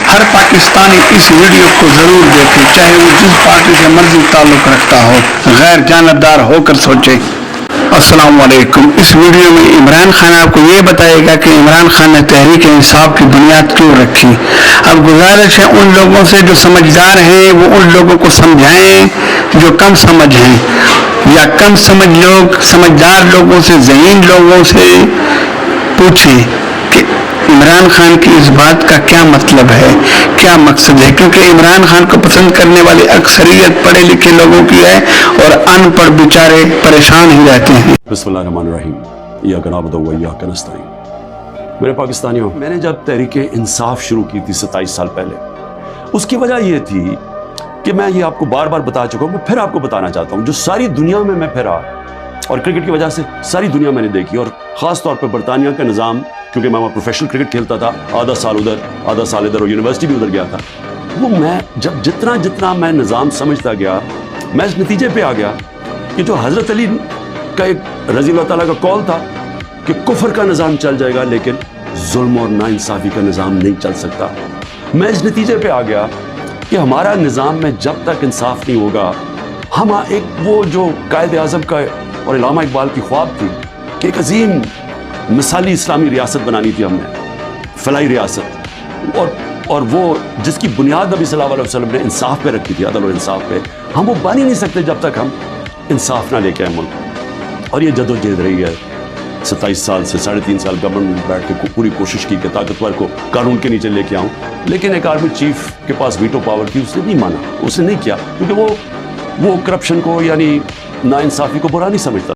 ہر پاکستانی اس video کو ضرور دیکھے، چاہے وہ جس پارٹی سے مرضی تعلق رکھتا ہو، غیر جانبدار ہو کر سوچے۔ السلام علیکم۔ اس ویڈیو میں عمران خان آپ کو یہ بتائے گا کہ عمران خان نے تحریک انصاف کی بنیاد کیوں رکھی۔ اب گزارش ہے ان لوگوں سے جو سمجھدار ہیں وہ ان لوگوں کو سمجھائیں جو کم سمجھ ہیں، یا کم سمجھ لوگ سمجھدار لوگوں سے، ذہین لوگوں سے پوچھیں کہ عمران خان کی اس بات کا کیا مطلب ہے، کیا مقصد ہے، کیونکہ عمران خان کو پسند کرنے والی اکثریت پڑھے لکھے لوگوں کی ہے اور ان پڑھ بیچارے پریشان ہی رہتے ہیں۔ بسم اللہ الرحمن الرحیم، ایاک نعبد و ایاک نستعین۔ میرے پاکستانیوں، میں نے جب تحریک انصاف شروع کی تھی 27 سال پہلے، اس کی وجہ یہ تھی کہ میں یہ آپ کو بار بار بتا چکا ہوں، میں پھر آپ کو بتانا چاہتا ہوں، جو ساری دنیا میں پھرا اور کرکٹ کی وجہ سے ساری دنیا میں نے دیکھی، اور خاص طور پہ برطانیہ کا نظام، کیونکہ میں وہاں پروفیشنل کرکٹ کھیلتا تھا، آدھا سال ادھر آدھا سال ادھر، اور یونیورسٹی بھی ادھر گیا تھا، وہ میں جب جتنا میں نظام سمجھتا گیا، میں اس نتیجے پہ آ گیا کہ جو حضرت علی کا ایک رضی اللہ تعالیٰ کا قول تھا کہ کفر کا نظام چل جائے گا لیکن ظلم اور ناانصافی کا نظام نہیں چل سکتا، میں اس نتیجے پہ آ گیا کہ ہمارا نظام میں جب تک انصاف نہیں ہوگا، ہم ایک وہ جو قائد اعظم کا اور علامہ اقبال کی خواب تھی کہ ایک عظیم مثالی اسلامی ریاست بنانی تھی ہم نے، فلاحی ریاست، اور وہ جس کی بنیاد نبی صلی اللہ علیہ وسلم نے انصاف پہ رکھی تھی، عدل و انصاف پہ، ہم وہ بن ہی نہیں سکتے جب تک ہم انصاف نہ لے کے آئے ملک۔ اور یہ جدوجہد رہی ہے 27 سال سے، 3.5 سال گورنمنٹ میں بیٹھ کے پوری کوشش کی کہ طاقتور کو قانون کے نیچے لے کے آؤں، لیکن ایک آرمی چیف کے پاس ویٹو پاور تھی، اس نے نہیں مانا، اس نے نہیں کیا، کیونکہ وہ کرپشن کو یعنی ناانصافی کو برا نہیں سمجھتا۔